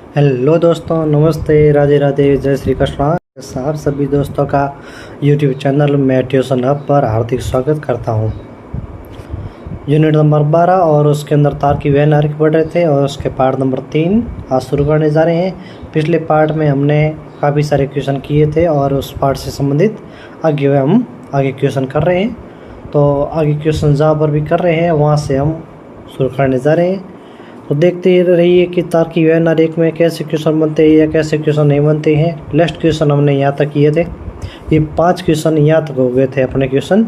Hello दोस्तों, नमस्ते, राधे राधे, जय श्री कृष्ण। आप सभी दोस्तों का यूट्यूब चैनल में ट्यूशन हब पर हार्दिक स्वागत करता हूं। यूनिट नंबर 12 और उसके अंदर तार की वैन आरेख पढ़ रहे थे और उसके पार्ट नंबर 3 आज शुरू करने जा रहे हैं। पिछले पार्ट में हमने काफ़ी सारे क्वेश्चन किए थे और उस पार्ट से संबंधित हम आगे क्वेश्चन कर रहे हैं। तो आगे क्वेश्चन जहाँ पर भी कर रहे हैं वहाँ से हम शुरू करने जा रहे हैं। तो देखते रहिए कि तार की वैन आरेख में कैसे क्वेश्चन बनते हैं या कैसे क्वेश्चन नहीं बनते हैं। लास्ट क्वेश्चन हमने यहाँ तक किए थे, ये 5 क्वेश्चन यहाँ तक हो गए थे अपने क्वेश्चन,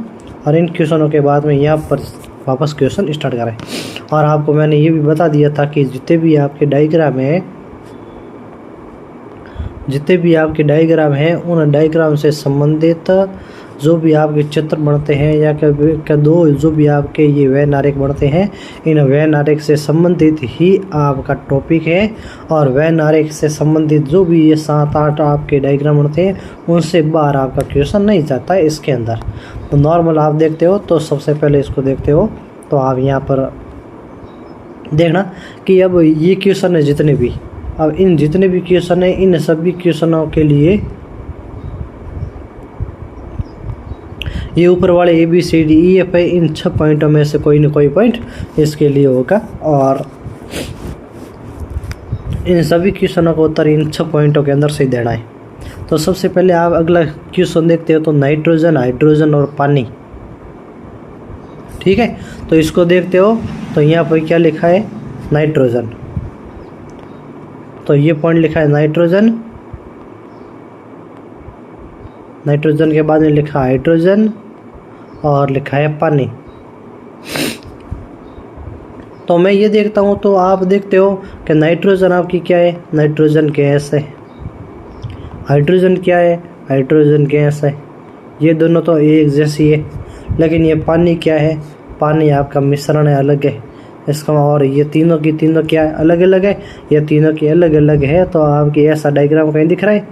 और इन क्वेश्चनों के बाद में यहाँ पर वापस क्वेश्चन स्टार्ट करें। और आपको मैंने ये भी बता दिया था कि जितने भी आपके डायग्राम हैं उन डायग्राम से संबंधित जो भी आपके चित्र बनते हैं या जो भी आपके ये वैन आरेख बनते हैं, इन वैन आरेख से संबंधित ही आपका टॉपिक है। और वैन आरेख से संबंधित जो भी ये 7-8 आपके डायग्राम बनते हैं उनसे बाहर आपका क्वेश्चन नहीं जाता है इसके अंदर। तो नॉर्मल आप देखते हो तो सबसे पहले इसको देखते हो तो आप यहाँ पर देखना कि अब ये क्वेश्चन है जितने भी, अब इन जितने भी क्वेश्चन है इन सभी क्वेश्चनों के लिए ये ऊपर वाले ABCDEF है, इन 6 पॉइंटों में से कोई न कोई पॉइंट इसके लिए होगा। और इन सभी क्वेश्चनों को उत्तर इन 6 पॉइंटों के अंदर से देना है। तो सबसे पहले आप अगला क्वेश्चन देखते हो तो नाइट्रोजन, हाइड्रोजन और पानी, ठीक है। तो इसको देखते हो तो यहाँ पर क्या लिखा है, नाइट्रोजन। तो ये पॉइंट लिखा है नाइट्रोजन, नाइट्रोजन के बाद में लिखा हाइड्रोजन और लिखा है पानी। तो मैं ये देखता हूँ तो आप देखते हो कि नाइट्रोजन आपकी क्या है, नाइट्रोजन गैस है। हाइड्रोजन क्या है, हाइड्रोजन गैस है। ये दोनों तो एक जैसी है। लेकिन ये पानी क्या है, पानी आपका मिश्रण है, अलग है इसका। और ये तीनों की तीनों क्या है, अलग अलग है। ये तीनों की अलग अलग है। तो आपकी ऐसा डायग्राम कहीं दिख रहा है,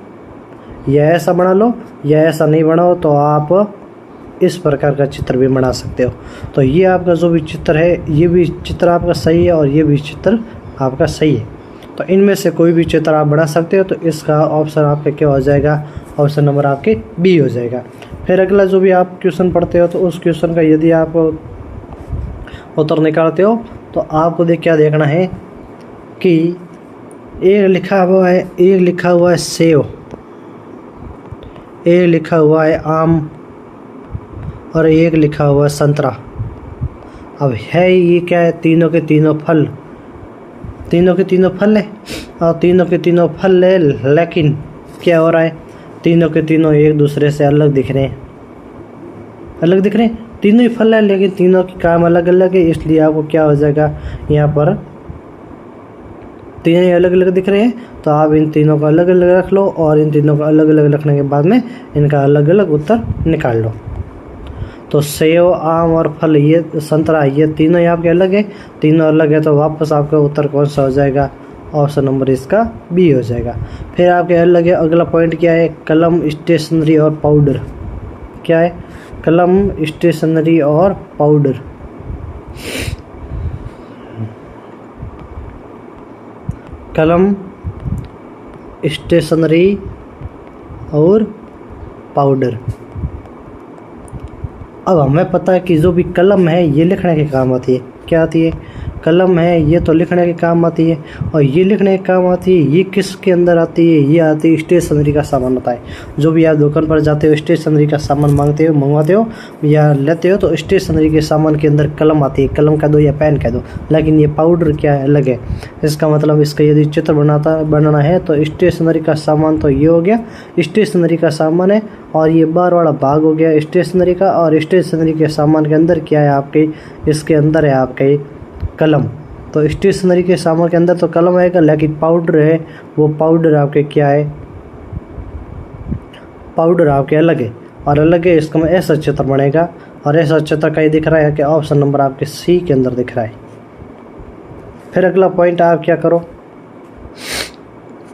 या ऐसा बना लो या ऐसा नहीं बनाओ तो आप इस प्रकार का चित्र भी बना सकते हो। तो ये आपका जो भी चित्र है, ये भी चित्र आपका सही है और ये भी चित्र आपका सही है। तो इनमें से कोई भी चित्र आप बना सकते हो। तो इसका ऑप्शन आपका क्या हो जाएगा, ऑप्शन नंबर आपके बी हो जाएगा। फिर अगला जो भी आप क्वेश्चन पढ़ते हो तो उस क्वेश्चन का यदि आप उत्तर निकालते हो तो आपको क्या देखना है कि एक लिखा हुआ है सेव, एक लिखा हुआ है आम और एक लिखा हुआ है संतरा। अब है ये क्या है, तीनों के तीनों फल, तीनों के तीनों फल है और तीनों के तीनों फल है। लेकिन क्या हो रहा है, तीनों के तीनों एक दूसरे से अलग दिख रहे हैं, तीनों ही फल है लेकिन तीनों के काम अलग अलग है। इसलिए आपको क्या हो जाएगा, यहाँ पर तीनों अलग अलग दिख रहे हैं तो आप इन तीनों को अलग अलग रख लो और इन तीनों को अलग अलग रखने के बाद में इनका अलग अलग उत्तर निकाल लो। तो सेव, आम और फल, ये संतरा, ये तीनों आपके अलग है, तीनों अलग है। तो वापस आपका उत्तर कौन सा हो जाएगा, ऑप्शन नंबर इसका बी हो जाएगा। फिर आपके अलग है, अगला पॉइंट क्या है, कलम, स्टेशनरी और पाउडर। क्या है, कलम, स्टेशनरी और पाउडर। कलम, स्टेशनरी और पाउडर। अब हमें पता है कि जो भी कलम है ये लिखने के काम आती है। क्या आती है, कलम है ये तो लिखने के काम आती है, और ये लिखने के काम आती है। ये किसके अंदर आती है, ये आती है स्टेशनरी का सामान होता है। जो भी आप दुकान पर जाते हो स्टेशनरी का सामान मंगवाते हो या लेते हो तो स्टेशनरी के सामान के अंदर कलम आती है, कलम कह दो या पेन कह दो। लेकिन ये पाउडर क्या है, अलग है। इसका मतलब इसका यदि चित्र बनाना है तो स्टेशनरी का सामान तो ये हो गया, स्टेशनरी का सामान है, और ये बाहर वाला भाग हो गया स्टेशनरी का। और स्टेशनरी के सामान के अंदर क्या है आपके, इसके अंदर है आपके कलम। तो स्टेशनरी के सामान के अंदर तो कलम आएगा, लेकिन पाउडर है वो पाउडर आपके क्या है, पाउडर आपके अलग है और अलग है। इसका ऐसा चित्र बनेगा और ऐसा चित्र कहीं दिख रहा है कि ऑप्शन नंबर आपके सी के अंदर दिख रहा है। फिर अगला पॉइंट आप क्या करो,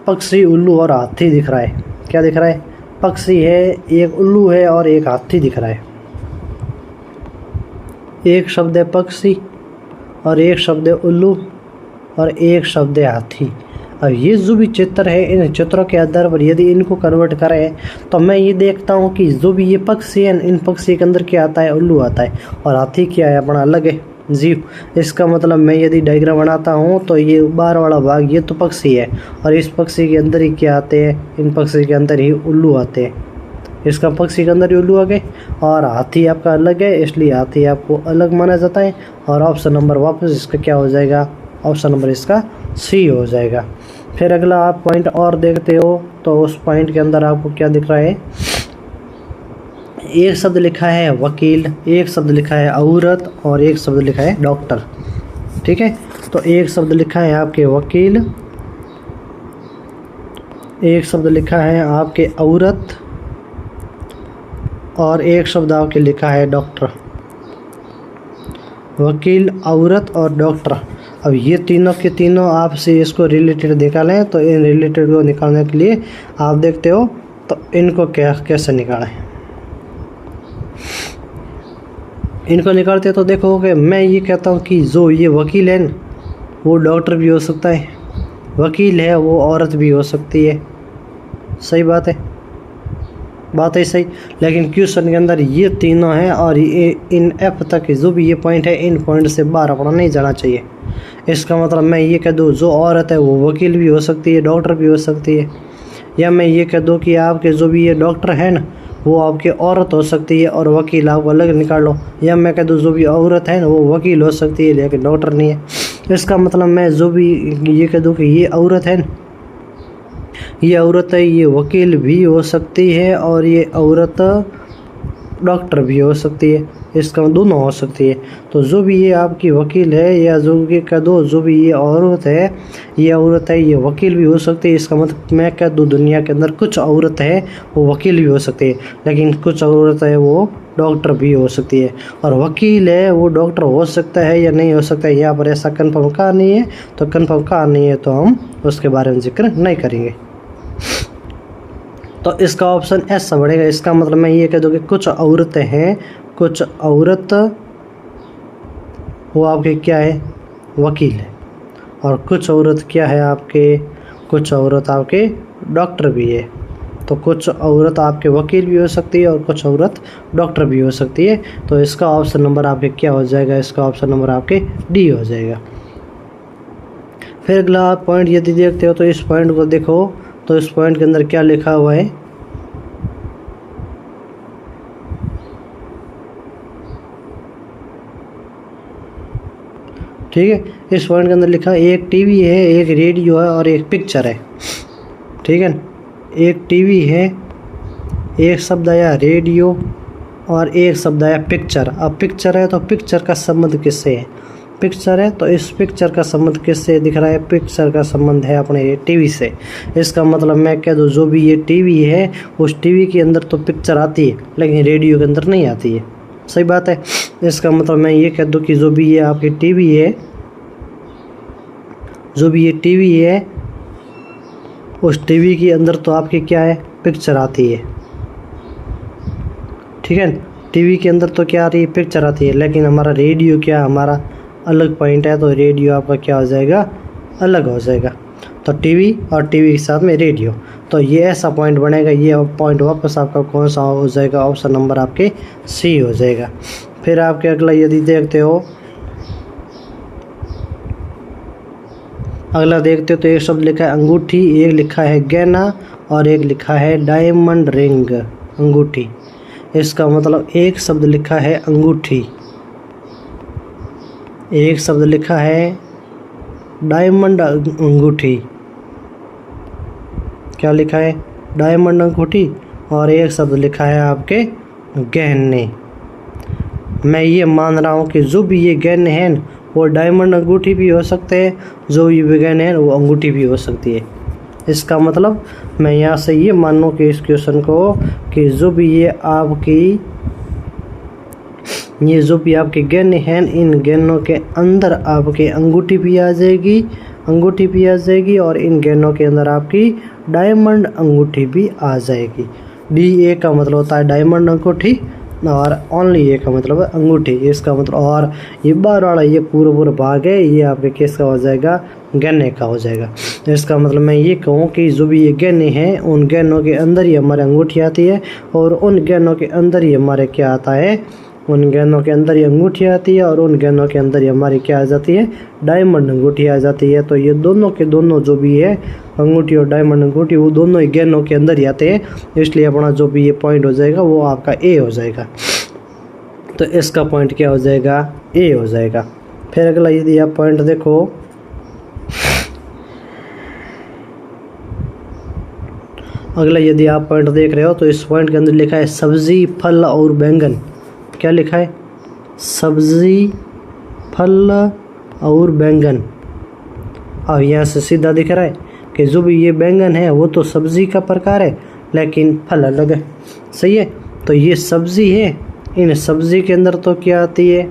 पक्षी, उल्लू और हाथी दिख रहा है। क्या दिख रहा है, पक्षी है, एक उल्लू है और एक हाथी दिख रहा है। एक शब्द है पक्षी और एक शब्द है उल्लू और एक शब्द है हाथी। अब ये जो भी चित्र है, इन चित्रों के आधार पर यदि इनको कन्वर्ट करें तो मैं ये देखता हूँ कि जो भी ये पक्षी है, इन पक्षी के अंदर क्या आता है, उल्लू आता है, और हाथी क्या है, अपना अलग है जीव। इसका मतलब मैं यदि डायग्राम बनाता हूँ तो ये बाहर वाला भाग ये तो पक्षी है, और इस पक्षी के अंदर ही क्या आते हैं, इन पक्षी के अंदर ही उल्लू आते हैं। इसका पक्षी के अंदर ही उल्लू आ गए, और हाथी आपका अलग है, इसलिए हाथी आपको अलग माना जाता है। और ऑप्शन नंबर वापस इसका क्या हो जाएगा, ऑप्शन नंबर इसका सी हो जाएगा। फिर अगला आप पॉइंट और देखते हो तो उस पॉइंट के अंदर आपको क्या दिख रहा है, एक शब्द लिखा है वकील, एक शब्द लिखा है औरत, और एक शब्द लिखा है डॉक्टर। ठीक है, तो एक शब्द लिखा है आपके वकील, एक शब्द लिखा है आपके औरत, और एक शब्द आपके लिखा है डॉक्टर। वकील, औरत और डॉक्टर। अब ये तीनों के तीनों आपसे इसको रिलेटेड निकालें, तो इन रिलेटेड को निकालने के लिए आप देखते हो तो इनको कैसे निकालें। इनको निकालते तो देखो कि मैं ये कहता हूँ कि जो ये वकील है वो डॉक्टर भी हो सकता है, वकील है वो औरत भी हो सकती है। सही बात है, बात है सही। लेकिन क्वेश्चन के अंदर ये तीनों हैं, और ये इन एफ तक जो भी ये पॉइंट है, इन पॉइंट से बाहर अपना नहीं जाना चाहिए। इसका मतलब मैं ये कह दूँ जो औरत है वो वकील भी हो सकती है, डॉक्टर भी हो सकती है, या मैं ये कह दूँ कि आपके जो भी ये डॉक्टर है ना वो आपकी औरत हो सकती है और वकील आप अलग निकाल लो, या मैं कह दूँ जो भी औरत है ना वो वकील हो सकती है लेकिन डॉक्टर नहीं है। इसका मतलब मैं जो भी ये कह दूँ कि ये औरत है ना, ये औरत है, ये वकील भी हो सकती है, और ये औरत डॉक्टर भी हो सकती है। इसका दोनों हो सकती है। तो जो भी ये आपकी वकील है, या जो भी कह दो जो भी ये औरत है, ये वकील भी हो सकती है। इसका मतलब मैं कह दूँ दुनिया के अंदर कुछ औरत है वो वकील भी हो सकती है, लेकिन कुछ औरत है वो डॉक्टर भी हो सकती है, और वकील है वो डॉक्टर हो सकता है या नहीं हो सकता है, यहाँ पर ऐसा कन्फर्म कहा नहीं है। तो कन्फर्म कहा नहीं है तो हम उसके बारे में जिक्र नहीं करेंगे। तो इसका ऑप्शन ऐसा बढ़ेगा। इसका मतलब मैं ये कह दूँ कि कुछ औरतें हैं, कुछ औरत वो आपके क्या है, वकील है, और कुछ औरत क्या है आपके, कुछ औरत आपके डॉक्टर भी है। तो कुछ औरत आपके वकील भी हो सकती है और कुछ औरत डॉक्टर भी हो सकती है। तो इसका ऑप्शन नंबर आपके क्या हो जाएगा, इसका ऑप्शन नंबर आपके डी हो जाएगा। फिर अगला आप पॉइंट यदि देखते हो तो इस पॉइंट को देखो, तो इस पॉइंट के अंदर क्या लिखा हुआ है, ठीक है। इस पॉइंट के अंदर लिखा है एक टीवी है, एक रेडियो है और एक पिक्चर है। ठीक है, एक टीवी है, एक शब्द आया रेडियो, और एक शब्द आया पिक्चर। अब पिक्चर है तो पिक्चर का संबंध किससे है, पिक्चर है तो इस पिक्चर का संबंध किससे दिख रहा है, पिक्चर का संबंध है अपने टीवी से। इसका मतलब मैं कह दूँ जो भी ये टीवी है उस टीवी के अंदर तो पिक्चर आती है लेकिन रेडियो के अंदर नहीं आती है। सही बात है। इसका मतलब मैं ये कह दूँ कि जो भी ये आपकी टीवी है, जो भी ये टीवी है उस टीवी के अंदर तो आपकी क्या है, पिक्चर आती है। ठीक है, टीवी के अंदर तो क्या आ रही है, पिक्चर आती है। लेकिन हमारा रेडियो क्या, हमारा अलग पॉइंट है, तो रेडियो आपका क्या हो जाएगा, अलग हो जाएगा। तो टीवी और टीवी के साथ में रेडियो, तो ये ऐसा पॉइंट बनेगा। ये पॉइंट वापस आपका कौन सा हो जाएगा, ऑप्शन नंबर आपके सी हो जाएगा। फिर आपके अगला यदि देखते हो, अगला देखते हो तो एक शब्द लिखा है अंगूठी, एक लिखा है गहना, और एक लिखा है डायमंड रिंग, अंगूठी। इसका मतलब एक शब्द लिखा है अंगूठी, एक शब्द लिखा है डायमंड अंगूठी, क्या लिखा है, डायमंड अंगूठी, और एक शब्द लिखा है आपके गहने। मैं ये मान रहा हूँ कि जो भी ये गहने हैं वो डायमंड अंगूठी भी हो सकते हैं, जो ये गहने हैं वो अंगूठी भी हो सकती है। इसका मतलब मैं यहाँ से ये मान लूँ कि इस क्वेश्चन को कि जो भी ये जो भी आपके गहने हैं, इन गहनों के अंदर आपके अंगूठी भी आ जाएगी, अंगूठी भी आ जाएगी, और इन गहनों के अंदर आपकी डायमंड अंगूठी भी आ जाएगी। डी ए का मतलब होता है डायमंड अंगूठी, और ओनली ये का मतलब है अंगूठी, इसका मतलब। और ये बाहर वाला ये पूरा भाग है, ये आपके किसका हो जाएगा, गहने का हो जाएगा। इसका मतलब मैं ये कहूँ कि जो भी ये गहने हैं उन गहनों के अंदर ही हमारे अंगूठी आती है, और उन गहनों के अंदर ही हमारे क्या आता है, उन गहनों के अंदर ही अंगूठी आती है, और उन गहनों के अंदर ही हमारी क्या आ जाती है, डायमंड अंगूठी आ जाती है। तो ये दोनों के दोनों जो भी है अंगूठी और डायमंड अंगूठी, वो दोनों ही गहनों के अंदर ही आते हैं, इसलिए अपना जो भी ये पॉइंट हो जाएगा वो आपका ए हो जाएगा। तो इसका पॉइंट क्या हो जाएगा, ए हो जाएगा। फिर अगला यदि आप पॉइंट देखो, अगला यदि आप पॉइंट देख रहे हो तो इस पॉइंट के अंदर लिखा है सब्जी, फल और बैंगन। क्या लिखा है, सब्जी, फल और बैंगन। अब यहाँ से सीधा दिख रहा है कि जो भी ये बैंगन है वो तो सब्जी का प्रकार है, लेकिन फल अलग है। सही है, तो ये सब्जी है, इन सब्जी के अंदर तो क्या आती है,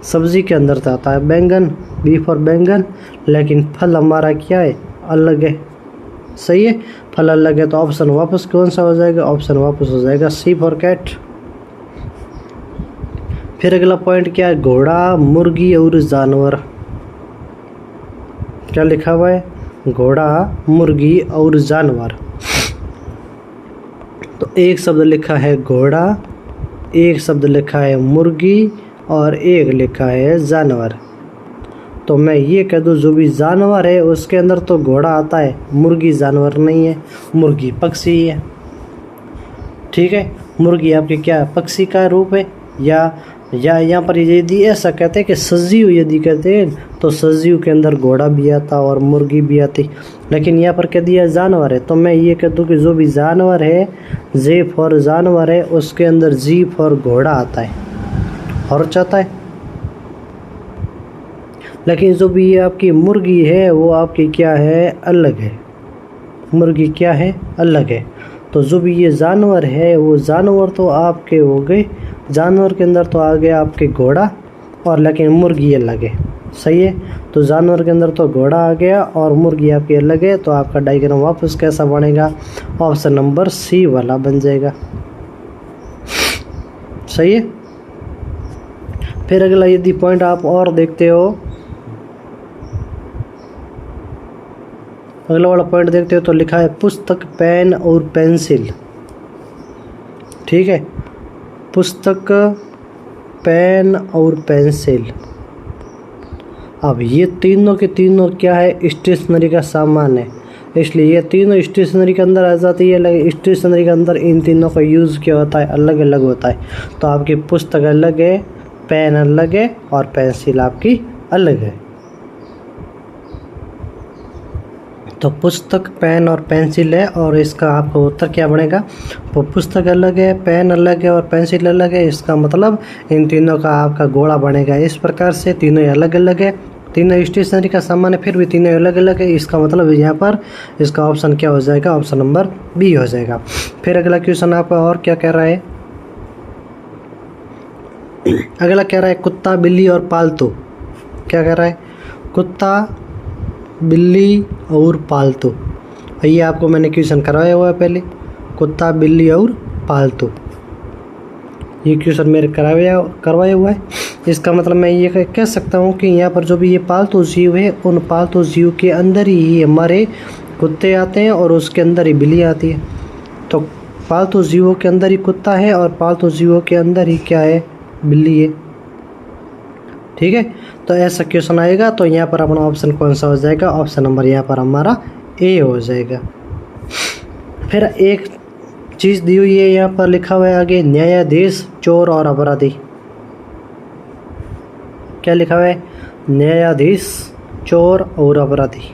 सब्जी के अंदर तो आता है बैंगन, बी फॉर बैंगन, लेकिन फल हमारा क्या है, अलग है। सही है, फल अलग है, तो ऑप्शन वापस कौन सा हो जाएगा, ऑप्शन वापस हो जाएगा सी फॉर कैट। फिर अगला पॉइंट क्या है, घोड़ा, मुर्गी और जानवर। क्या लिखा हुआ है, घोड़ा, मुर्गी और जानवर। तो एक शब्द लिखा है घोड़ा, एक शब्द लिखा है मुर्गी, और एक लिखा है जानवर। तो मैं ये कह दूँ जो भी जानवर है उसके अंदर तो घोड़ा आता है, मुर्गी जानवर नहीं है, मुर्गी पक्षी है। ठीक है, मुर्गी आपके क्या पक्षी का रूप है, या यहाँ पर यदि ऐसा कहते हैं कि सजीव यदि कहते हैं तो सजीव के अंदर घोड़ा भी आता और मुर्गी भी आती, लेकिन यहाँ पर कह दिया जानवर है। तो मैं ये कह दूँ कि जो भी जानवर है, जे फॉर जानवर है, उसके अंदर जी फॉर घोड़ा आता है, हॉर्स आता है। लेकिन जो भी ये आपकी मुर्गी है वो आपकी क्या है, अलग है, मुर्गी क्या है, अलग है। तो जो भी ये जानवर है वो जानवर तो आपके हो गए, जानवर के अंदर तो आ गया आपके घोड़ा, और लेकिन मुर्गी अलग है। सही है, तो जानवर के अंदर तो घोड़ा आ गया और मुर्गी आपकी अलग है। तो आपका डायग्राम वापस कैसा बनेगा, ऑप्शन नंबर सी वाला बन जाएगा। सही है। फिर अगला यदि पॉइंट आप और देखते हो, अगला वाला पॉइंट देखते हो तो लिखा है पुस्तक, पेन और पेंसिल। ठीक है, पुस्तक, पेन और पेंसिल। अब ये तीनों के तीनों क्या है, स्टेशनरी का सामान है, इसलिए ये तीनों स्टेशनरी के अंदर आ जाती है। लेकिन स्टेशनरी के अंदर इन तीनों का यूज़ क्या होता है, अलग अलग होता है। तो आपकी पुस्तक अलग है, पेन अलग है, और पेंसिल आपकी अलग है। तो पुस्तक, पेन और पेंसिल है, और इसका आपका उत्तर क्या बनेगा, तो पुस्तक अलग है, पेन अलग है और पेंसिल अलग है। इसका मतलब इन तीनों का आपका घोड़ा बनेगा इस प्रकार से, तीनों अलग अलग है, तीनों स्टेशनरी का सामान है, फिर भी तीनों अलग अलग है। इसका मतलब यहाँ पर इसका ऑप्शन क्या हो जाएगा, ऑप्शन नंबर बी हो जाएगा। फिर अगला क्वेश्चन आपका और क्या कह रहा है, अगला कह रहा है कुत्ता, बिल्ली और पालतू। क्या कह रहा है, कुत्ता, बिल्ली और पालतू। ये आपको मैंने क्वेश्चन करवाया हुआ है पहले, कुत्ता, बिल्ली और पालतू। ये क्वेश्चन मेरे करवाया हुआ है। इसका मतलब मैं ये कह सकता हूँ कि यहाँ पर जो भी ये पालतू जीव है, उन पालतू जीव के अंदर ही हमारे कुत्ते आते हैं और उसके अंदर ही बिल्ली आती है। तो पालतू जीवों के अंदर ही कुत्ता है और पालतू जीवों के अंदर ही क्या है, बिल्ली है। ठीक है, तो ऐसा क्वेश्चन आएगा तो यहाँ पर अपना ऑप्शन कौन सा हो जाएगा, ऑप्शन नंबर यहाँ पर हमारा ए हो जाएगा। फिर एक चीज़ दी हुई है, यहाँ पर लिखा हुआ है आगे, न्यायाधीश, चोर और अपराधी। क्या लिखा हुआ है, न्यायाधीश, चोर और अपराधी।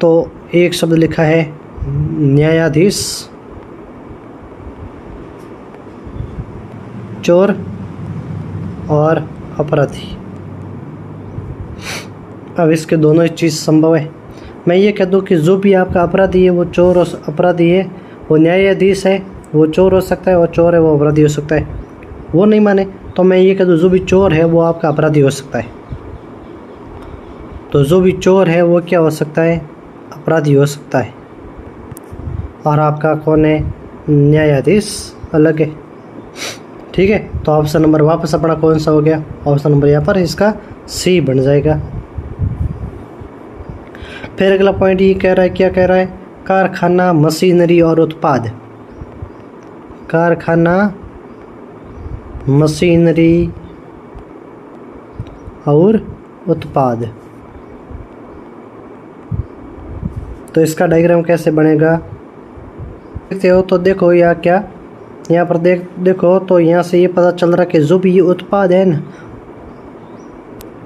तो एक शब्द लिखा है न्यायाधीश, चोर और अपराधी। अब इसके दोनों ही चीज़ संभव है। मैं ये कह दूँ कि जो भी आपका अपराधी है वो चोर और अपराधी है, वो न्यायाधीश है वो चोर हो सकता है, और चोर है वो अपराधी हो सकता है। वो नहीं माने तो मैं ये कह दूँ जो भी चोर है वो आपका अपराधी हो सकता है। तो जो भी चोर है वो क्या हो सकता है, अपराधी हो सकता है। और आपका कौन है, न्यायाधीश अलग है। ठीक है, तो ऑप्शन नंबर वापस अपना कौन सा हो गया? ऑप्शन नंबर यहाँ पर इसका सी बन जाएगा। फिर अगला पॉइंट ये कह रहा है, क्या कह रहा है? कारखाना, मशीनरी और उत्पाद। कारखाना, मशीनरी और उत्पाद। तो इसका डायग्राम कैसे बनेगा देखते हो? तो देखो यहाँ क्या, यहाँ पर देखो तो यहाँ से ये पता चल रहा है कि जो भी ये उत्पाद है ना,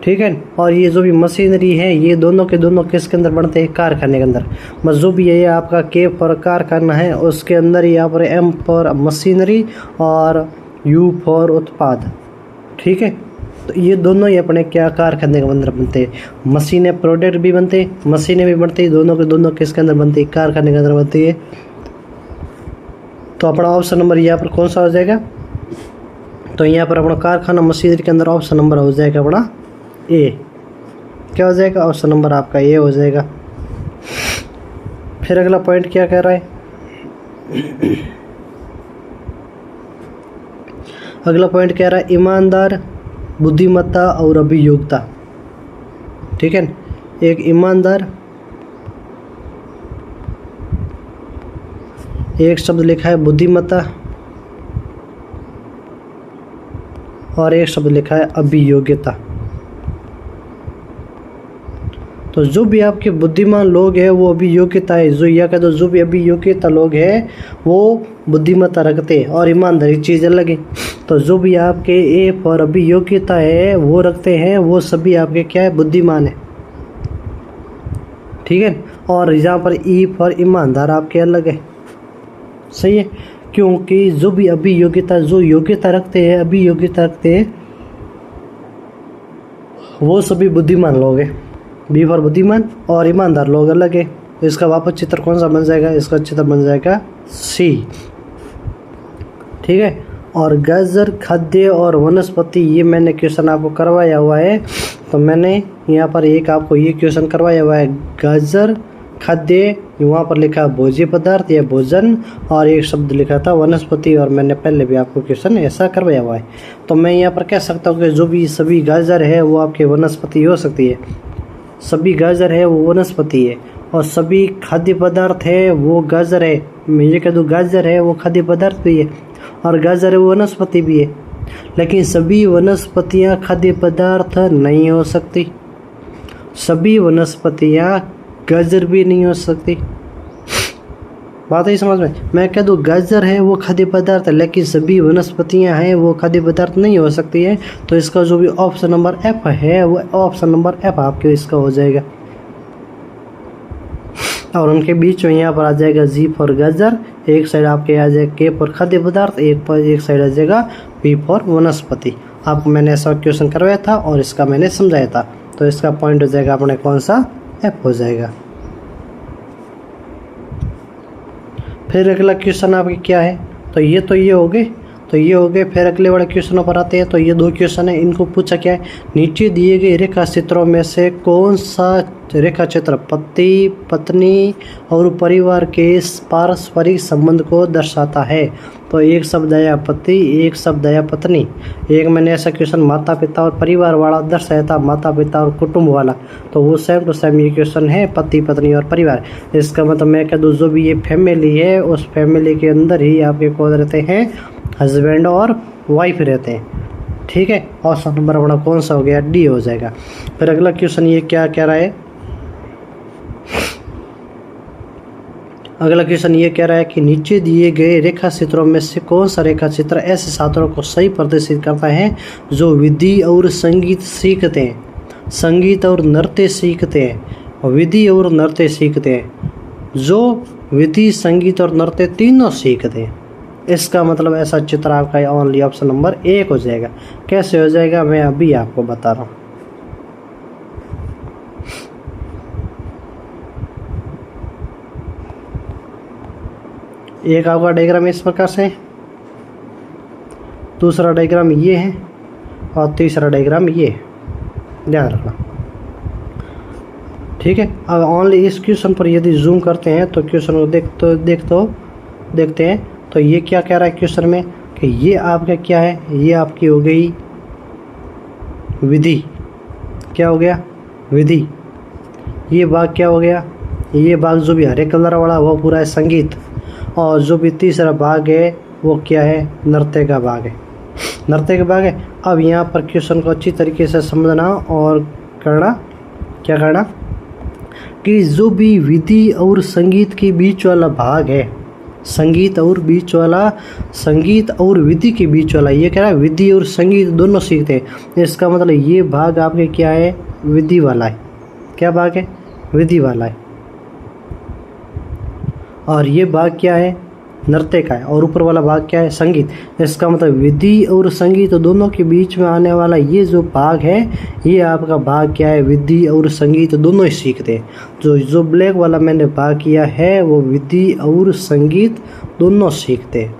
ठीक है, और ये जो भी मशीनरी है, ये दोनों के दोनों किसके अंदर बनते हैं? कारखाने के अंदर। बस जो भी ये आपका के फॉर कारखाना है, उसके अंदर यहाँ पर एम फॉर मशीनरी और यू फॉर उत्पाद। ठीक है, तो ये दोनों ही अपने क्या कारखाने के अंदर बनते हैं। मशीनें, प्रोडक्ट भी बनते हैं, मशीनें भी बनती है, दोनों के दोनों किसके अंदर बनती है? कारखाने के अंदर बनती है। तो अपना ऑप्शन नंबर यहाँ पर कौन सा हो जाएगा? तो यहाँ पर अपना कारखाना, मशीनरी के अंदर ऑप्शन नंबर हो जाएगा अपना ए। क्या हो जाएगा? ऑप्शन नंबर आपका ए हो जाएगा। फिर अगला पॉइंट क्या कह रहा है? अगला पॉइंट कह रहा है ईमानदार, बुद्धिमत्ता और अभियोग्यता। ठीक है, एक ईमानदार, एक शब्द लिखा है बुद्धिमत्ता और एक शब्द लिखा है अभियोग्यता। तो जो भी आपके बुद्धिमान लोग हैं वो अभियोग्यता है, जो यह कहते जो भी अभियोग्यता लोग हैं वो बुद्धिमत्ता रखते हैं, और ईमानदारी चीज़ अलग है। तो जो भी आपके ए फॉर अभियोग्यता है वो रखते हैं, वो सभी आपके क्या है? बुद्धिमान है। ठीक है, और यहाँ पर ई फॉर ईमानदार आपके अलग है। सही है, क्योंकि जो भी अभियोग्यता, जो योग्यता रखते हैं, अभियोग्यता रखते हैं, वो सभी बुद्धिमान लोग हैं। बी फॉर बुद्धिमान और ईमानदार लोग अलग है। तो इसका वापस चित्र कौन सा बन जाएगा? इसका चित्र बन जाएगा सी। ठीक है, और गाजर, खाद्य और वनस्पति, ये मैंने क्वेश्चन आपको करवाया हुआ है। तो मैंने यहाँ पर एक आपको ये क्वेश्चन करवाया हुआ है, गाजर, खाद्य, वहाँ पर लिखा भोज्य पदार्थ या भोजन, और एक शब्द लिखा था वनस्पति, और मैंने पहले भी आपको क्वेश्चन ऐसा करवाया हुआ है। तो मैं यहाँ पर कह सकता हूँ कि जो भी सभी गाजर है वो आपके वनस्पति हो सकती है, सभी गाजर है वो वनस्पति है, और सभी खाद्य पदार्थ है वो गाजर है। मैं ये कह दूँ गाजर है वो खाद्य पदार्थ भी है, और गाजर है वो वनस्पति भी है। लेकिन सभी वनस्पतियाँ खाद्य पदार्थ नहीं हो सकती, सभी वनस्पतियाँ गाजर भी नहीं हो सकती। बात है समझ में? मैं कह दूँ गाजर है वो खाद्य पदार्थ है, लेकिन सभी वनस्पतियाँ हैं वो खाद्य पदार्थ नहीं हो सकती है। तो इसका जो भी ऑप्शन नंबर एफ है वो ऑप्शन नंबर एफ आपके इसका हो जाएगा, और उनके बीच में यहाँ पर आ जाएगा जी फॉर गाजर, एक साइड आपके आ जाएगा के फॉर खाद्य पदार्थ, एक साइड आ जाएगा पी फॉर वनस्पति। आपको मैंने ऐसा क्वेश्चन करवाया था और इसका मैंने समझाया था। तो इसका पॉइंट हो जाएगा अपने कौन सा? एफ हो जाएगा। फिर अगला क्वेश्चन आपके क्या है? तो ये हो गए, तो ये हो गए। फिर अगले वाले क्वेश्चनों पर आते हैं। तो ये दो क्वेश्चन है, इनको पूछा क्या है? नीचे दिए गए रेखा चित्रों में से कौन सा रेखा चित्र पति, पत्नी और परिवार के पारस्परिक संबंध को दर्शाता है? तो एक शब्द आया पति, एक शब्द आया पत्नी। एक मैंने ऐसा क्वेश्चन माता पिता और परिवार वाला दर्शाया था, माता पिता और कुटुंब वाला। तो वो सेम टू सेम ये क्वेश्चन है, पति, पत्नी और परिवार। इसका मतलब मैं कह दूँ जो भी ये फैमिली है उस फैमिली के अंदर ही आपके कौन रहते हैं? हस्बैंड और वाइफ रहते हैं। ठीक है, ऑप्शन नंबर अपना कौन सा हो गया? डी हो जाएगा। फिर अगला क्वेश्चन ये क्या कह रहा है? अगला क्वेश्चन ये कह रहा है कि नीचे दिए गए रेखा चित्रों में से कौन सा रेखा चित्र ऐसे छात्रों को सही प्रदर्शित करता है जो विधि और संगीत सीखते हैं, संगीत और नृत्य सीखते हैं, विधि और नृत्य सीखते हैं, जो विधि, संगीत और नृत्य तीनों सीखते हैं। इसका मतलब ऐसा चित्र आपका ओनली ऑप्शन नंबर 1 हो जाएगा। कैसे हो जाएगा मैं अभी आपको बता रहा हूँ। एक आपका डायग्राम इस प्रकार से है, दूसरा डायग्राम ये है, और तीसरा डायग्राम ये है, ध्यान रखना। ठीक है, अब ओनली इस क्वेश्चन पर यदि जूम करते हैं तो क्वेश्चन को देखते हैं तो ये क्या कह रहा है क्वेश्चन में कि ये आपका क्या है, ये आपकी हो गई विधि। क्या हो गया? विधि। ये भाग क्या हो गया? ये भाग जो भी हरे कलर वाला वो पूरा है संगीत, और जो भी तीसरा भाग है वो क्या है? नृत्य का भाग है। नृत्य का भाग है। अब यहाँ पर क्वेश्चन को अच्छी तरीके से समझना और करना, क्या करना कि जो भी विधि और संगीत के बीच वाला भाग है, संगीत और विधि के बीच वाला, ये कह रहा है विधि और संगीत दोनों सीखते हैं। इसका मतलब ये भाग आपके क्या है? विधि वाला है। क्या भाग है? विधि वाला है। और ये भाग क्या है? नृत्य का है। और ऊपर वाला भाग क्या है? संगीत। इसका मतलब विधि और संगीत दोनों के बीच में आने वाला ये जो भाग है, ये आपका भाग क्या है? विधि और संगीत दोनों ही सीखते हैं। जो ब्लैक वाला मैंने भाग किया है वो विधि और संगीत दोनों सीखते हैं।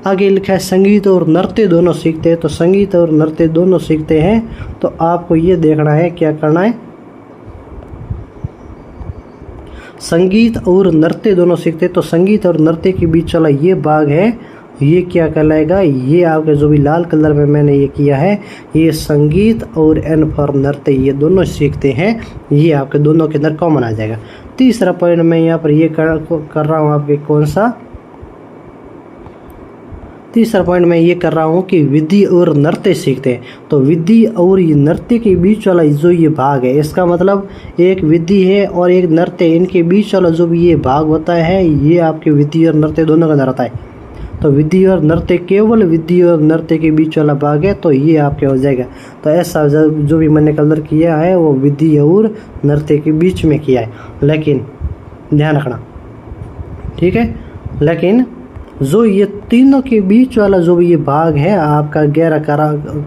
आगे लिखा है संगीत और नृत्य दोनों सीखते हैं। तो संगीत और नृत्य दोनों सीखते हैं, तो आपको ये देखना है, क्या करना है? संगीत और नृत्य दोनों सीखते हैं, तो संगीत और नृत्य के बीच वाला ये भाग है, ये क्या कहलाएगा? ये आपके जो भी लाल कलर में मैंने ये किया है, ये संगीत और एन फॉर नृत्य ये दोनों सीखते हैं। ये आपके दोनों के अंदर कॉमन आ जाएगा। तीसरा पॉइंट मैं यहाँ पर ये कर रहा हूँ आपके, कौन सा? तीसरा पॉइंट मैं ये कर रहा हूँ कि विधि और नृत्य सीखते हैं। तो विधि और ये नृत्य के बीच वाला जो ये भाग है, इसका मतलब एक विधि है और एक नृत्य, इनके बीच वाला जो भी ये भाग होता है, ये आपके विधि और नृत्य दोनों का अंदर आता है। तो विधि और नृत्य, केवल विधि और नृत्य के बीच वाला भाग है, तो ये आपके हो जाएगा। तो ऐसा जो भी मैंने कलर किया है वो विधि और नृत्य के बीच में किया है। लेकिन ध्यान रखना, ठीक है, लेकिन जो ये तीनों के बीच वाला जो भी ये भाग है आपका गहरा कर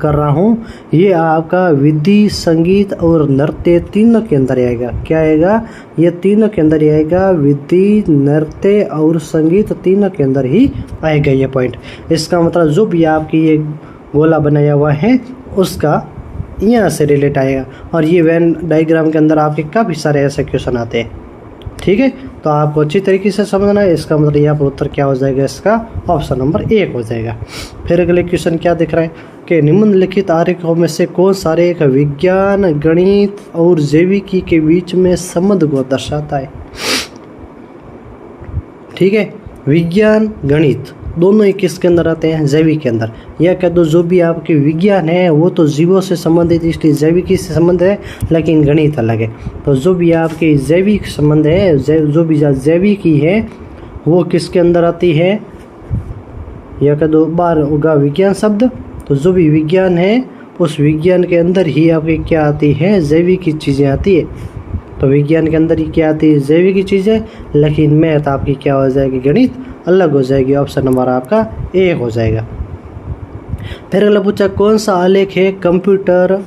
रहा हूँ, ये आपका विधि, संगीत और नृत्य तीनों के अंदर आएगा। क्या आएगा? ये तीनों के अंदर आएगा। विधि, नृत्य और संगीत तीनों के अंदर ही आएगा ये पॉइंट। इसका मतलब जो भी आपकी ये गोला बनाया हुआ है उसका यहाँ से रिलेट आएगा। और ये वेन डायग्राम के अंदर आपके काफ़ी सारे ऐसे क्वेश्चन आते हैं, ठीक है। तो आपको अच्छी तरीके से समझना है। इसका मतलब यहाँ पर उत्तर क्या हो जाएगा? इसका ऑप्शन नंबर 1 हो जाएगा। फिर अगले क्वेश्चन क्या दिख रहा है कि निम्नलिखित आरेखों में से कौन सा आरेख विज्ञान, गणित और जैविकी के बीच में संबंध को दर्शाता है? ठीक है, विज्ञान, गणित दोनों ही किसके अंदर आते हैं? जैविक के अंदर। या कह दो जो भी आपके विज्ञान है वो तो जीवों से संबंधित, इसलिए जैविकी से संबंध है, लेकिन गणित अलग है। तो जो भी आपके जैविक संबंध है, जो भी जैविकी है वो किसके अंदर आती है? या कह दो बार होगा विज्ञान शब्द। तो जो भी विज्ञान है उस विज्ञान के अंदर ही आपकी क्या आती है? जैविकी चीज़ें आती है। तो विज्ञान के अंदर ही क्या आती है? जैविकी चीज़ें। लेकिन मैथ आपकी क्या हो जाएगी? गणित अलग हो जाएगी। ऑप्शन नंबर आपका 1 हो जाएगा। फिर अगला पूछा कौन सा आलेख है कंप्यूटर,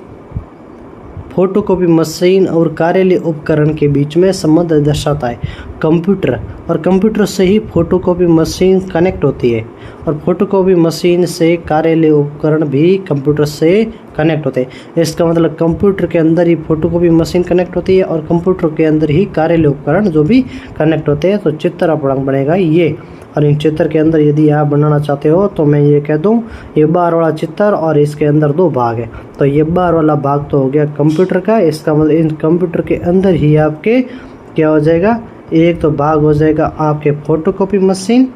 फोटोकॉपी मशीन और कार्यालय उपकरण के बीच में संबंध दर्शाता है? कंप्यूटर, और कंप्यूटर से ही फोटोकॉपी मशीन कनेक्ट होती है, और फोटोकॉपी मशीन से कार्यालय उपकरण भी कंप्यूटर से कनेक्ट होते हैं। इसका मतलब कंप्यूटर के अंदर ही फोटोकॉपी मशीन कनेक्ट होती है और कंप्यूटर के अंदर ही कार्यालय उपकरण जो भी कनेक्ट होते हैं। तो चित्र अपरांक बनेगा ये। और इन चित्र के अंदर यदि आप बनाना चाहते हो तो मैं ये कह दूं, ये बार वाला चित्र और इसके अंदर 2 भाग है। तो ये बार वाला भाग तो हो गया कंप्यूटर का। इसका मतलब इन कंप्यूटर के अंदर ही आपके क्या हो जाएगा? एक तो भाग हो जाएगा आपके फोटोकॉपी मशीन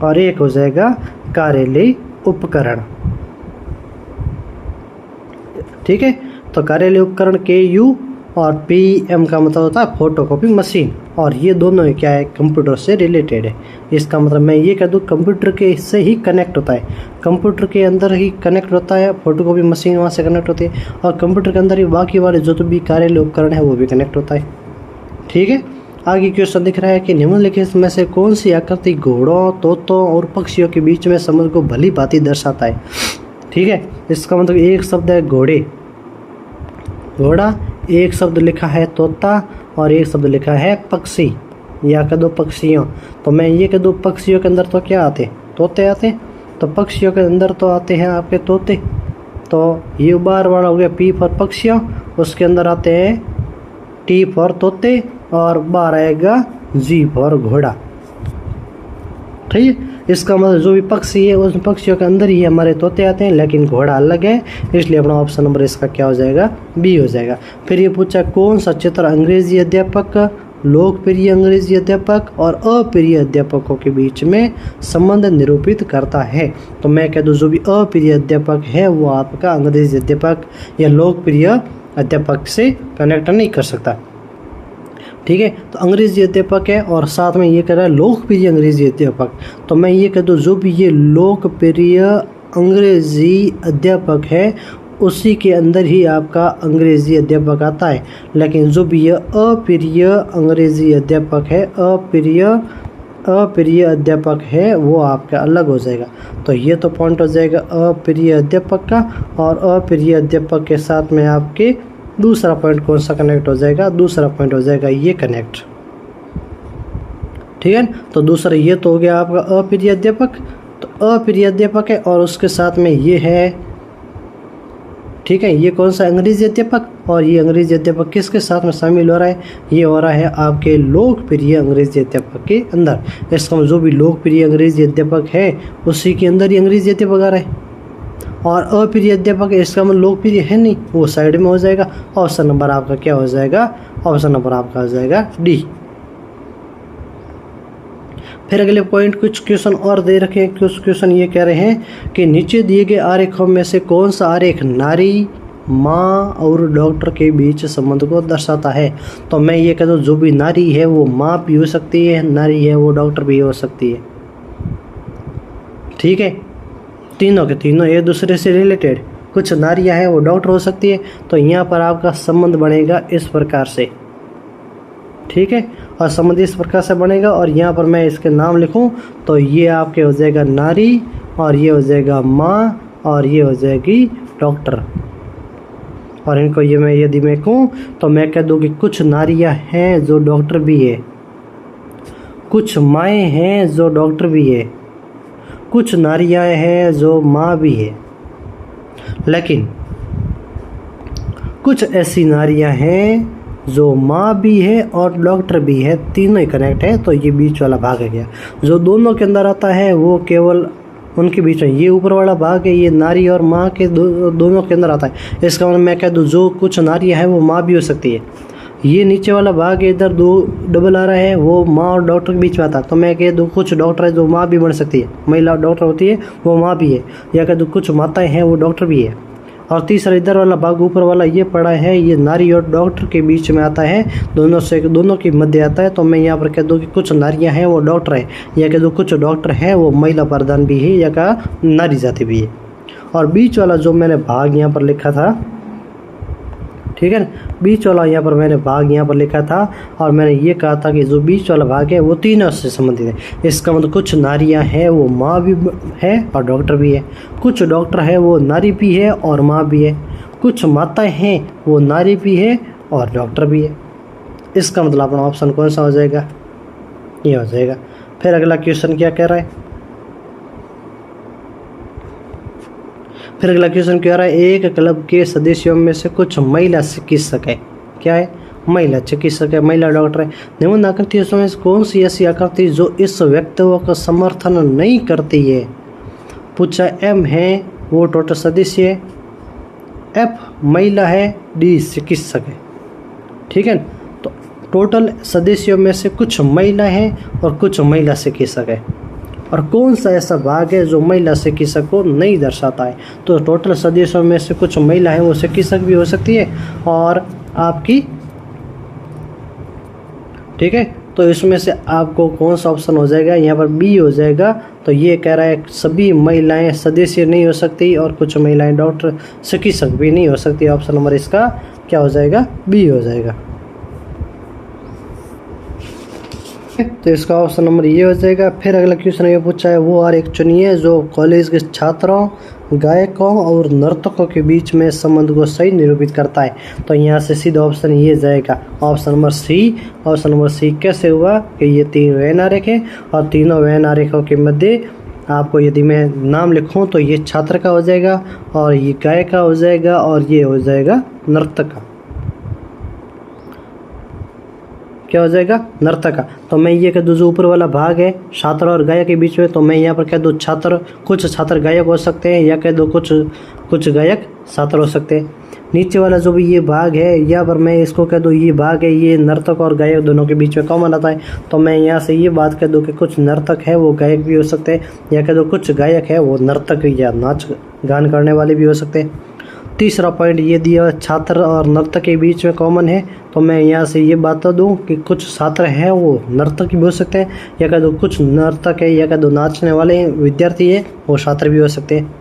और एक हो जाएगा कार्यालय उपकरण, ठीक है। तो कार्यालय उपकरण KU और PM का मतलब होता है फोटोकॉपी मशीन, और ये दोनों ही क्या है? कंप्यूटर से रिलेटेड है। इसका मतलब मैं ये कह दूँ कंप्यूटर के से ही कनेक्ट होता है, कंप्यूटर के अंदर ही कनेक्ट होता है, फोटोकॉपी मशीन वहाँ से कनेक्ट होती है, और कंप्यूटर के अंदर ही बाकी वाले जो तो भी कार्यालय उपकरण है वो भी कनेक्ट होता है, ठीक है। आगे क्वेश्चन दिख रहा है कि निम्नलिखित में से कौन सी आकृति घोड़ों, तोतों और पक्षियों के बीच में संबंध को भली भांति दर्शाता है? ठीक है, इसका मतलब एक शब्द है घोड़े, घोड़ा, एक शब्द लिखा है तोता और एक शब्द लिखा है पक्षी, या कह दो पक्षियों। तो मैं ये कह दूँ पक्षियों के अंदर तो क्या आते हैं? तोते आते हैं। तो पक्षियों के अंदर तो आते हैं आपके तोते। तो ये बार वाला हो गया P फॉर पक्षियों, उसके अंदर आते हैं T फॉर तोते और बार आएगा G फॉर घोड़ा, ठीक है। इसका मतलब जो भी पक्षी है उस पक्षियों के अंदर ही हमारे तोते आते हैं, लेकिन घोड़ा अलग है, इसलिए अपना ऑप्शन नंबर इसका क्या हो जाएगा, बी हो जाएगा। फिर ये पूछा कौन सा चित्र अंग्रेजी अध्यापक, लोकप्रिय अंग्रेजी अध्यापक और अप्रिय अध्यापकों के बीच में संबंध निरूपित करता है। तो मैं कह दूँ जो भी अप्रिय अध्यापक है वो आपका अंग्रेजी अध्यापक या लोकप्रिय अध्यापक से कनेक्ट नहीं कर सकता। ठीक है, तो अंग्रेजी अध्यापक है और साथ में ये कह रहा है लोकप्रिय अंग्रेजी अध्यापक, तो मैं ये कह दूँ जो भी ये लोकप्रिय अंग्रेजी अध्यापक है उसी के अंदर ही आपका अंग्रेजी अध्यापक आता है। लेकिन जो भी यह अप्रिय अंग्रेजी अध्यापक है, अप्रिय अध्यापक है वो आपका अलग हो जाएगा। तो ये तो पॉइंट हो जाएगा अप्रिय अध्यापक का, और अप्रिय अध्यापक के साथ में आपके दूसरा पॉइंट कौन सा कनेक्ट हो जाएगा, दूसरा पॉइंट हो जाएगा ये कनेक्ट। ठीक है, तो दूसरा ये तो हो गया आपका अप्रिय अध्यापक, तो अप्रिय अध्यापक है और उसके साथ में ये है, ठीक है, ये कौन सा अंग्रेजी अध्यापक, और ये अंग्रेजी अध्यापक किसके साथ में शामिल हो रहा है, ये हो रहा है आपके लोकप्रिय अंग्रेजी अध्यापक के अंदर। इसका मतलब जो भी लोकप्रिय अंग्रेजी अध्यापक है उसी के अंदर ही अंग्रेजी अध्यापक आ रहा है, और अप्रिय अध्यापक इसका मतलब लोकप्रिय है नहीं, वो साइड में हो जाएगा। ऑप्शन नंबर आपका क्या हो जाएगा, ऑप्शन नंबर आपका हो जाएगा डी। फिर अगले पॉइंट कुछ क्वेश्चन और दे रखे हैं। कुछ क्वेश्चन ये कह रहे हैं कि नीचे दिए गए आरेखों में से कौन सा आरेख नारी, माँ और डॉक्टर के बीच संबंध को दर्शाता है। तो मैं ये कह दूँ जो भी नारी है वो माँ भी हो सकती है, नारी है वो डॉक्टर भी हो सकती है। ठीक है, तीनों के तीनों एक दूसरे से रिलेटेड, कुछ नारियाँ हैं वो डॉक्टर हो सकती है। तो यहाँ पर आपका संबंध बनेगा इस प्रकार से। ठीक है, और संबंध इस प्रकार से बनेगा, और यहाँ पर मैं इसके नाम लिखूँ तो ये आपके हो जाएगा नारी, और ये हो जाएगा माँ, और ये हो जाएगी डॉक्टर। और इनको ये मैं यदि मैं कहूँ तो मैं कह दूँ कि कुछ नारियाँ हैं जो डॉक्टर भी है, कुछ माएँ हैं जो डॉक्टर भी है, कुछ नारियाँ हैं जो माँ भी है, लेकिन कुछ ऐसी नारियाँ हैं जो माँ भी है और डॉक्टर भी है, तीनों ही कनेक्ट है। तो ये बीच वाला भाग है गया, जो दोनों के अंदर आता है वो केवल उनके बीच में, ये ऊपर वाला भाग है ये नारी और माँ के दोनों के अंदर आता है। इसका मतलब मैं कह दूँ जो कुछ नारियाँ हैं वो माँ भी हो सकती है। ये नीचे वाला भाग है इधर दो डबल आ रहा है, वो माँ और डॉक्टर के बीच में आता है। तो मैं कह दूँ कुछ डॉक्टर है जो माँ भी बन सकती है, महिला डॉक्टर होती है वो माँ भी है, या कह दूँ कुछ माताएँ हैं वो डॉक्टर भी है। और तीसरा इधर वाला भाग ऊपर वाला ये पड़ा है, ये नारी और डॉक्टर के बीच में आता है, दोनों के मध्य आता है। तो मैं यहाँ पर कह दूँ कि कुछ नारियाँ हैं वो डॉक्टर है, या कह दूँ कुछ डॉक्टर हैं वो महिला प्रधान भी है, या का नारी जाति भी है। और बीच वाला जो मैंने भाग यहाँ पर लिखा था, ठीक है ना, बीच वाला यहाँ पर मैंने भाग यहाँ पर लिखा था, और मैंने ये कहा था कि जो बीच वाला भाग है वो तीनों से संबंधित है। इसका मतलब कुछ नारियाँ हैं वो माँ भी है और डॉक्टर भी है, कुछ डॉक्टर है वो नारी भी है और माँ भी है, कुछ माताएं हैं वो नारी भी है और डॉक्टर भी है। इसका मतलब अपना ऑप्शन कौन सा हो जाएगा, ये हो जाएगा। फिर अगला क्वेश्चन क्या कह रहा है, फिर अगला क्वेश्चन क्या रहा है, एक क्लब के सदस्यों में से कुछ महिला चिकित्सक है, क्या है, महिला चिकित्सक है, महिला डॉक्टर है। निम्न आकृतियों में कौन सी ऐसी आकृति जो इस वक्तव्य का समर्थन नहीं करती है। पूछा एम है वो टोटल सदस्य है, एफ महिला है, डी चिकित्सक है। ठीक है, तो टोटल सदस्यों में से कुछ महिला है और कुछ महिला चिकित्सक है, और कौन सा ऐसा भाग है जो महिला चिकित्सक को नहीं दर्शाता है। तो टोटल सदस्यों में से कुछ महिला है वो चिकित्सक भी हो सकती है और आपकी, ठीक है, तो इसमें से आपको कौन सा ऑप्शन हो जाएगा, यहाँ पर बी हो जाएगा। तो ये कह रहा है सभी महिलाएं सदस्य नहीं हो सकती और कुछ महिलाएं डॉक्टर चिकित्सक भी नहीं हो सकती। ऑप्शन नंबर इसका क्या हो जाएगा, बी हो जाएगा। तो इसका ऑप्शन नंबर ये हो जाएगा। फिर अगला क्वेश्चन ये पूछा है वो आरेख चुनिए जो कॉलेज के छात्रों, गायकों और नर्तकों के बीच में संबंध को सही निरूपित करता है। तो यहाँ से सीधा ऑप्शन ये जाएगा, option number C. Option number C कैसे हुआ कि ये तीन वैन आरेख है और तीनों वैन आरेखों के मध्य आपको यदि मैं नाम लिखूँ तो ये छात्र का हो जाएगा और ये गायक का हो जाएगा और ये हो जाएगा नर्तक का। क्या हो जाएगा, नर्तक। तो मैं ये कह दूँ जो ऊपर वाला भाग है छात्र और गायक के बीच में, तो मैं यहाँ पर कह दूँ छात्र, कुछ छात्र गायक हो सकते हैं, या कह दूँ कुछ गायक छात्र हो सकते हैं। नीचे वाला जो भी ये भाग है, यहाँ पर मैं इसको कह दूँ ये भाग है, ये नर्तक और गायक दोनों के बीच में कॉमन आता है। तो मैं यहाँ से ये बात कह दूँ कि कुछ नर्तक है वो गायक भी हो सकते हैं, या कह दूँ कुछ गायक है वो नर्तक या नाच गान करने वाले भी हो सकते हैं। तीसरा पॉइंट ये दिया छात्र और नर्तक के बीच में कॉमन है, तो मैं यहाँ से ये बता दूँ कि कुछ छात्र हैं वो नर्तक भी हो सकते हैं, या कह दो कुछ नर्तक है या कह दो नाचने वाले विद्यार्थी है वो छात्र भी हो सकते हैं।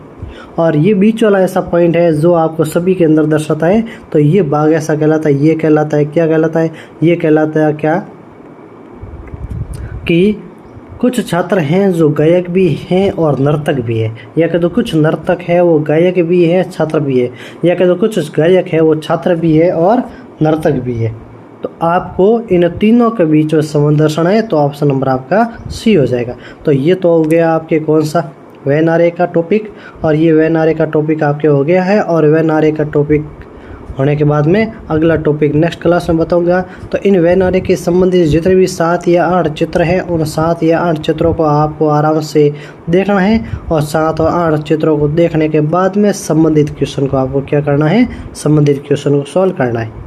और ये बीच वाला ऐसा पॉइंट है जो आपको सभी के अंदर दर्शाता है, तो ये भाग ऐसा कहलाता है। ये कहलाता है क्या कहलाता है, ये कहलाता है क्या कि कुछ छात्र हैं जो गायक भी हैं और नर्तक भी है, या कह दो कुछ नर्तक है वो गायक भी है छात्र भी है, या कह दो कुछ गायक है वो छात्र भी है और नर्तक भी है। तो आपको इन तीनों के बीच में संबंध दर्शाना है, तो ऑप्शन नंबर आपका सी हो जाएगा। तो ये तो हो गया आपके कौन सा, वैन आरे का टॉपिक, और ये वैन आरे का टॉपिक आपके हो गया है। और वैन आरे का टॉपिक होने के बाद में अगला टॉपिक नेक्स्ट क्लास में बताऊंगा। तो इन वैन आरे के संबंधित जितने भी 7 या 8 चित्र हैं, उन 7 या 8 चित्रों को आपको आराम से देखना है, और 7 और 8 चित्रों को देखने के बाद में संबंधित क्वेश्चन को आपको क्या करना है, संबंधित क्वेश्चन को सॉल्व करना है।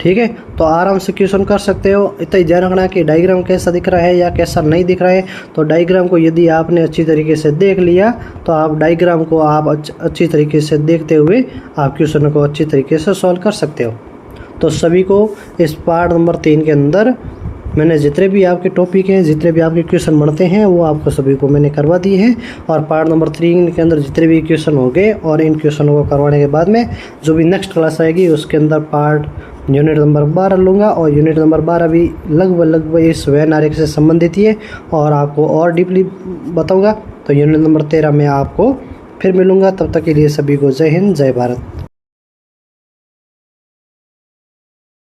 ठीक है, तो आराम से क्वेश्चन कर सकते हो। इतना ही ध्यान रखना कि डायग्राम कैसा दिख रहा है या कैसा नहीं दिख रहा है। तो डायग्राम को यदि आपने अच्छी तरीके से देख लिया, तो आप डायग्राम को आप अच्छी तरीके से देखते हुए आप क्वेश्चन को अच्छी तरीके से सॉल्व कर सकते हो। तो सभी को इस पार्ट नंबर 3 के अंदर मैंने जितने भी आपके टॉपिक हैं, जितने भी आपके क्वेश्चन बनते हैं, वो आपको सभी को मैंने करवा दिए हैं। और पार्ट नंबर 3 के अंदर जितने भी क्वेश्चन हो गए, और इन क्वेश्चनों को करवाने के बाद में जो भी नेक्स्ट क्लास आएगी उसके अंदर पार्ट यूनिट नंबर 12 लूँगा, और यूनिट नंबर 12 भी लगभग इस वैन आरेख से संबंधित ही है, और आपको और डीपली बताऊँगा। तो यूनिट नंबर 13 में आपको फिर मिलूँगा। तब तक के लिए सभी को जय हिंद, जय भारत।